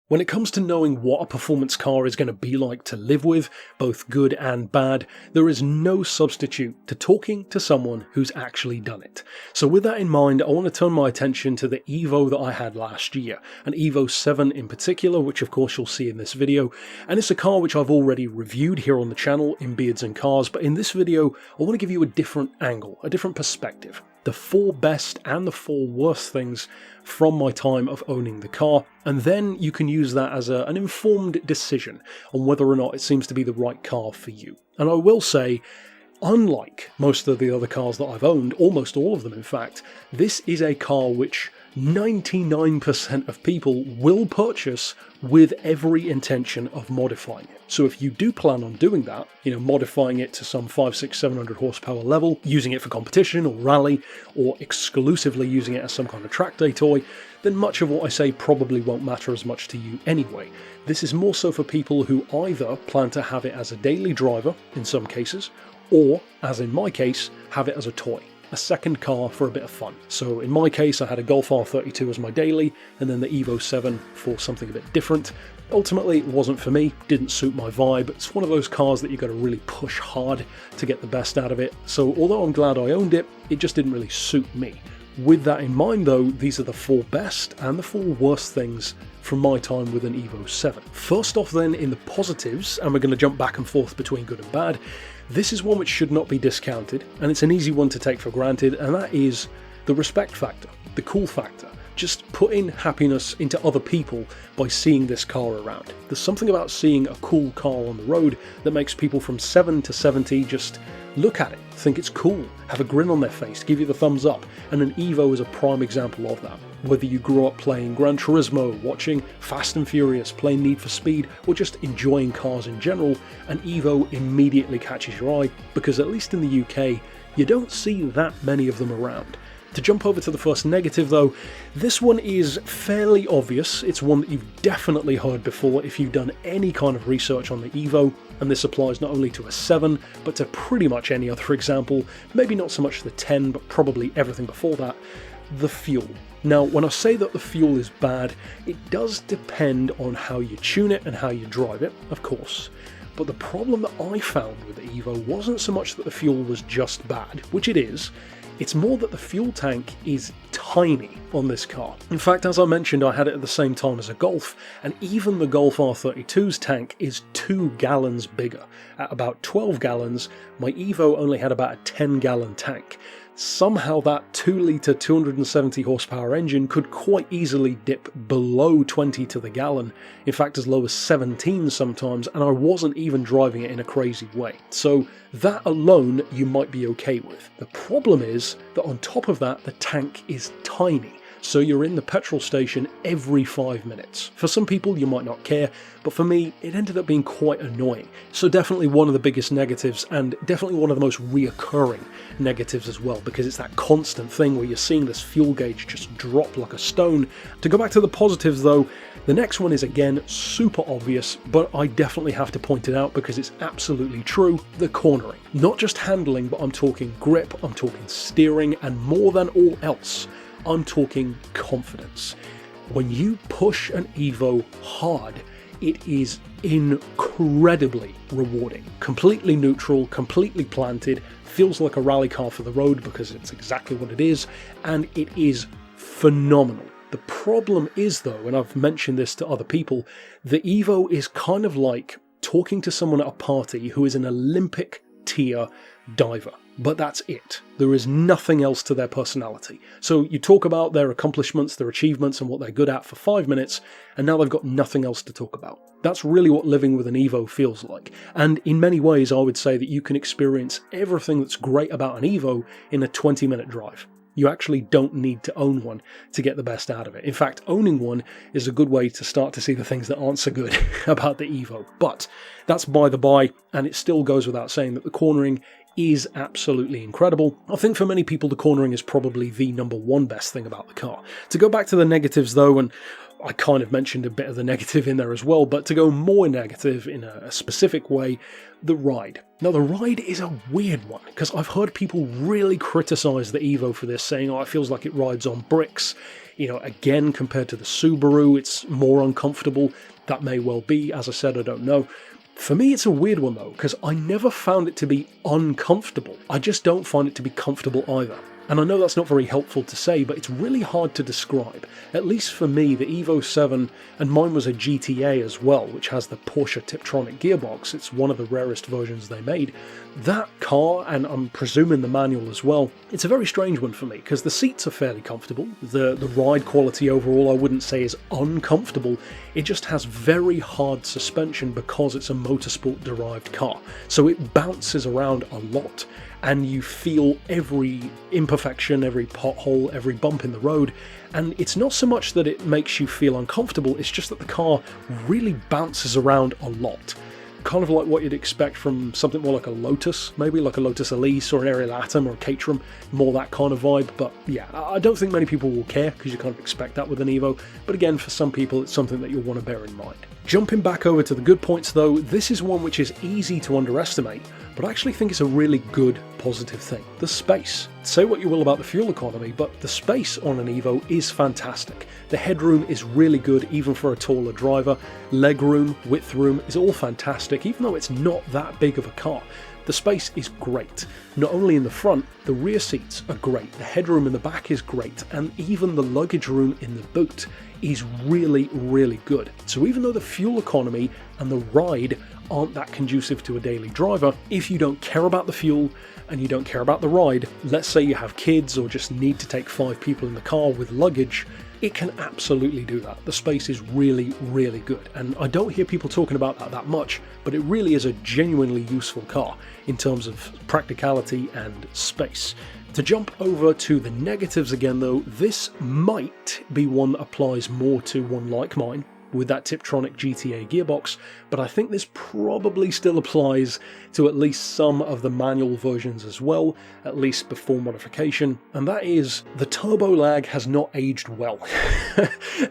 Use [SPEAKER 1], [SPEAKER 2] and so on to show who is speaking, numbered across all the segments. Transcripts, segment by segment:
[SPEAKER 1] When it comes to knowing what a performance car is going to be like to live with, both good and bad, there is no substitute to talking to someone who's actually done it. So with that in mind, I want to turn my attention to the Evo that I had last year, an Evo 7 in particular, which of course you'll see in this video, and it's a car which I've already reviewed here on the channel in Beards and Cars, but in this video I want to give you a different angle, a different perspective. The 4 best and the 4 worst things from my time of owning the car, and then you can use that as an informed decision on whether or not it seems to be the right car for you. And I will say, unlike most of the other cars that I've owned, almost all of them in fact, this is a car which 99% of people will purchase with every intention of modifying it. So if you do plan on doing that, modifying it to some 500, 600, 700 horsepower level, using it for competition or rally, or exclusively using it as some kind of track day toy, then much of what I say probably won't matter as much to you anyway. This is more so for people who either plan to have it as a daily driver, in some cases, or, as in my case, have it as a toy. A second car for a bit of fun. So in my case I had a Golf R32 as my daily, and then the Evo 7 for something a bit different. Ultimately it wasn't for me, didn't suit my vibe. It's one of those cars that you've got to really push hard to get the best out of it. So although I'm glad I owned it, it just didn't really suit me. With that in mind though, these are the 4 best and the 4 worst things from my time with an Evo 7. First off then, in the positives, and we're going to jump back and forth between good and bad, this is one which should not be discounted, and it's an easy one to take for granted, and that is the respect factor, the cool factor. Just putting happiness into other people by seeing this car around. There's something about seeing a cool car on the road that makes people from 7 to 70 just look at it, think it's cool, have a grin on their face, give you the thumbs up, and an Evo is a prime example of that. Whether you grew up playing Gran Turismo, watching Fast and Furious, playing Need for Speed, or just enjoying cars in general, an Evo immediately catches your eye, because at least in the UK, you don't see that many of them around. To jump over to the first negative though, this one is fairly obvious. It's one that you've definitely heard before if you've done any kind of research on the Evo, and this applies not only to a 7, but to pretty much any other example, maybe not so much the 10, but probably everything before that, the fuel. Now, when I say that the fuel is bad, it does depend on how you tune it and how you drive it, of course. But the problem that I found with the Evo wasn't so much that the fuel was just bad, which it is. It's more that the fuel tank is tiny on this car. In fact, as I mentioned, I had it at the same time as a Golf, and even the Golf R32's tank is 2 gallons bigger. At about 12 gallons, my Evo only had about a 10-gallon tank. Somehow that 2-litre 270 horsepower engine could quite easily dip below 20 to the gallon, in fact as low as 17 sometimes, and I wasn't even driving it in a crazy way. So that alone you might be okay with. The problem is that on top of that the tank is tiny. So you're in the petrol station every 5 minutes. For some people you might not care, but for me it ended up being quite annoying. So definitely one of the biggest negatives, and definitely one of the most reoccurring negatives as well, because it's that constant thing where you're seeing this fuel gauge just drop like a stone. To go back to the positives though, the next one is again super obvious, but I definitely have to point it out because it's absolutely true: the cornering. Not just handling, but I'm talking grip, I'm talking steering, and more than all else, I'm talking confidence. When you push an Evo hard, it is incredibly rewarding. Completely neutral, completely planted, feels like a rally car for the road because it's exactly what it is, and it is phenomenal. The problem is though, and I've mentioned this to other people, the Evo is kind of like talking to someone at a party who is an Olympic tier diver. But that's it. There is nothing else to their personality. So you talk about their accomplishments, their achievements, and what they're good at for 5 minutes, and now they've got nothing else to talk about. That's really what living with an Evo feels like. And in many ways, I would say that you can experience everything that's great about an Evo in a 20-minute drive. You actually don't need to own one to get the best out of it. In fact, owning one is a good way to start to see the things that aren't so good about the Evo. But that's by the by, and it still goes without saying that the cornering is absolutely incredible. I think for many people the cornering is probably the number one best thing about the car. To go back to the negatives though, and I kind of mentioned a bit of the negative in there as well, but to go more negative in a specific way, the ride. Now the ride is a weird one, because I've heard people really criticise the Evo for this, saying, oh, it feels like it rides on bricks. You know, again, compared to the Subaru, it's more uncomfortable. That may well be, as I said, I don't know. For me, it's a weird one though, because I never found it to be uncomfortable. I just don't find it to be comfortable either. And I know that's not very helpful to say, but it's really hard to describe. At least for me, the Evo VII, and mine was a GTA as well, which has the Porsche Tiptronic gearbox, it's one of the rarest versions they made. That car, and I'm presuming the manual as well, it's a very strange one for me, because the seats are fairly comfortable. The ride quality overall I wouldn't say is uncomfortable, it just has very hard suspension because it's a motorsport-derived car. So it bounces around a lot, and you feel every imperfection, every pothole, every bump in the road, and it's not so much that it makes you feel uncomfortable, it's just that the car really bounces around a lot. Kind of like what you'd expect from something more like a Lotus, maybe like a Lotus Elise or an Ariel Atom or a Caterham, more that kind of vibe. But yeah, I don't think many people will care because you kind of expect that with an Evo, but again, for some people it's something that you'll want to bear in mind. Jumping back over to the good points though, this is one which is easy to underestimate, but I actually think it's a really good positive thing. The space. Say what you will about the fuel economy, but the space on an Evo is fantastic. The headroom is really good even for a taller driver. Legroom, width room is all fantastic, even though it's not that big of a car. The space is great. Not only in the front, the rear seats are great, the headroom in the back is great, and even the luggage room in the boot is really, really good. So even though the fuel economy and the ride aren't that conducive to a daily driver, if you don't care about the fuel and you don't care about the ride, let's say you have kids or just need to take 5 people in the car with luggage, it can absolutely do that. The space is really, really good, and I don't hear people talking about that much, but it really is a genuinely useful car in terms of practicality and space. To jump over to the negatives again though, this might be one that applies more to one like mine, with that Tiptronic GTA gearbox, but I think this probably still applies to at least some of the manual versions as well, at least before modification, and that is the turbo lag has not aged well.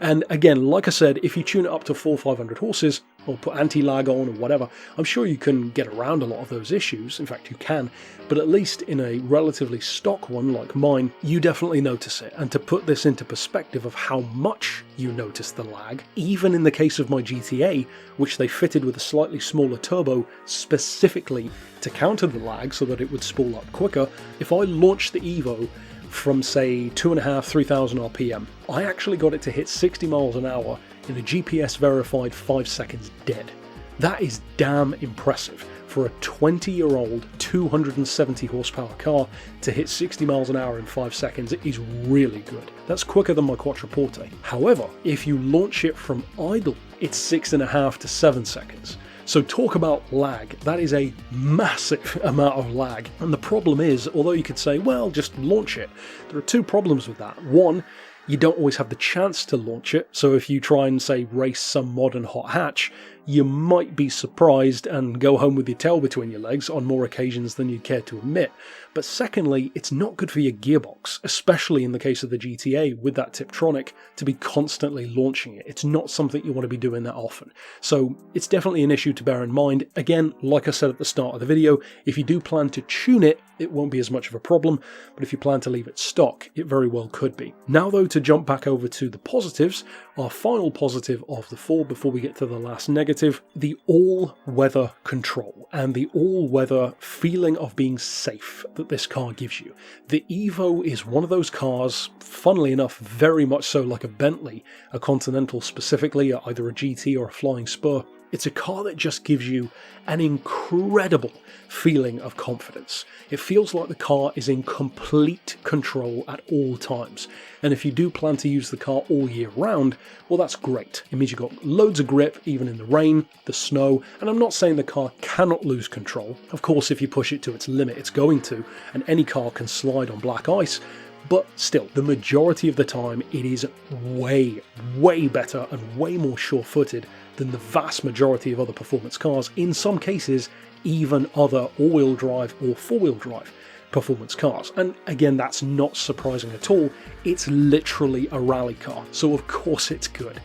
[SPEAKER 1] And again, like I said, if you tune it up to 400-500 horses, or put anti-lag on or whatever, I'm sure you can get around a lot of those issues, in fact you can, but at least in a relatively stock one like mine, you definitely notice it. And to put this into perspective of how much you notice the lag, even in the case of my GTA, which they fitted with a slightly smaller turbo specifically to counter the lag so that it would spool up quicker, if I launched the Evo from say 2,500-3,000 RPM, I actually got it to hit 60 miles an hour in a GPS verified 5 seconds dead. That is damn impressive. For a 20-year-old 270 horsepower car to hit 60 miles an hour in 5 seconds is really good. That's quicker than my Quattroporte. However, if you launch it from idle, it's 6.5 to 7 seconds. So talk about lag, that is a massive amount of lag. And the problem is, although you could say, well, just launch it, there are 2 problems with that. One, you don't always have the chance to launch it, so if you try and say race some modern hot hatch, you might be surprised and go home with your tail between your legs on more occasions than you'd care to admit. But secondly, it's not good for your gearbox, especially in the case of the GTA with that Tiptronic, to be constantly launching it. It's not something you want to be doing that often. So it's definitely an issue to bear in mind. Again, like I said at the start of the video, if you do plan to tune it, it won't be as much of a problem, but if you plan to leave it stock, it very well could be. Now though, to jump back over to the positives, our final positive of the 4 before we get to the last negative, the all-weather control and the all-weather feeling of being safe that this car gives you. The Evo is one of those cars, funnily enough, very much so like a Bentley, a Continental specifically, either a GT or a Flying Spur. It's a car that just gives you an incredible feeling of confidence. It feels like the car is in complete control at all times. And if you do plan to use the car all year round, well, that's great. It means you've got loads of grip, even in the rain, the snow, and I'm not saying the car cannot lose control. Of course, if you push it to its limit, it's going to, and any car can slide on black ice. But still, the majority of the time, it is way, way better and way more sure-footed than the vast majority of other performance cars, in some cases even other all-wheel drive or four-wheel drive performance cars. And again, that's not surprising at all. It's literally a rally car, so of course it's good.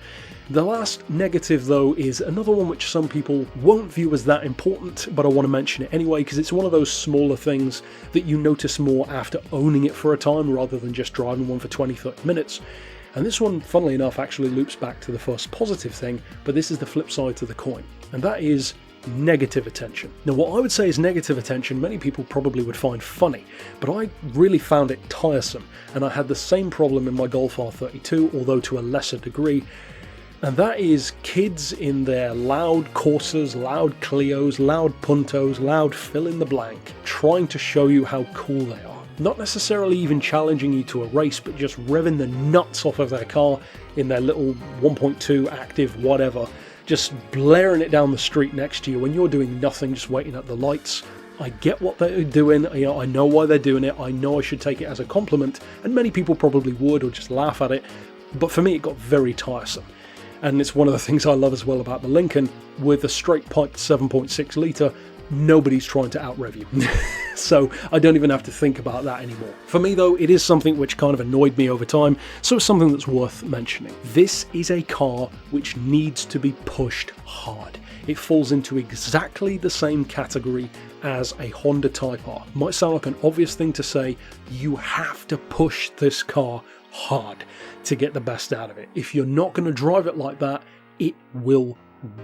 [SPEAKER 1] The last negative though is another one which some people won't view as that important, but I want to mention it anyway because it's one of those smaller things that you notice more after owning it for a time rather than just driving one for 20-30 minutes. And this one, funnily enough, actually loops back to the first positive thing, but this is the flip side to the coin, and that is negative attention. Now, what I would say is negative attention, many people probably would find funny, but I really found it tiresome, and I had the same problem in my Golf R32, although to a lesser degree, and that is kids in their loud Corsas, loud Clios, loud Puntos, loud fill in the blank, trying to show you how cool they are. Not necessarily even challenging you to a race, but just revving the nuts off of their car in their little 1.2 active whatever, just blaring it down the street next to you when you're doing nothing, just waiting at the lights. I get what they're doing, I know why they're doing it, I know I should take it as a compliment, and many people probably would or just laugh at it, but for me it got very tiresome. And it's one of the things I love as well about the Lincoln. With a straight piped 7.6 litre, nobody's trying to out-rev you. So I don't even have to think about that anymore. For me though, it is something which kind of annoyed me over time, so it's something that's worth mentioning. This is a car which needs to be pushed hard. It falls into exactly the same category as a Honda Type R. Might sound like an obvious thing to say, you have to push this car hard to get the best out of it. If you're not going to drive it like that, it will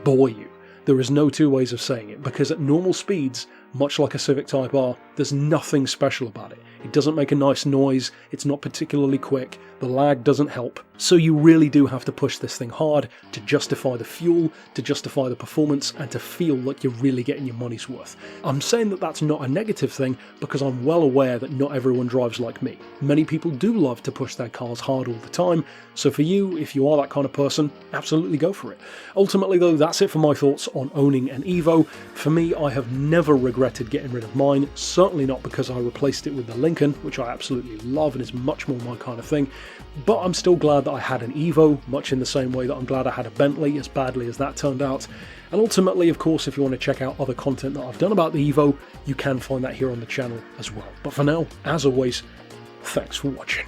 [SPEAKER 1] bore you. There is no two ways of saying it, because at normal speeds, much like a Civic Type R, there's nothing special about it. It doesn't make a nice noise, it's not particularly quick, the lag doesn't help, so you really do have to push this thing hard to justify the fuel, to justify the performance, and to feel like you're really getting your money's worth. I'm saying that that's not a negative thing because I'm well aware that not everyone drives like me. Many people do love to push their cars hard all the time, so for you, if you are that kind of person, absolutely go for it. Ultimately though, that's it for my thoughts on owning an Evo. For me, I have never regretted getting rid of mine, certainly not because I replaced it with the Lincoln, which I absolutely love and is much more my kind of thing, but I'm still glad that I had an Evo, much in the same way that I'm glad I had a Bentley, as badly as that turned out. And ultimately, of course, if you want to check out other content that I've done about the Evo, you can find that here on the channel as well. But for now, as always, thanks for watching.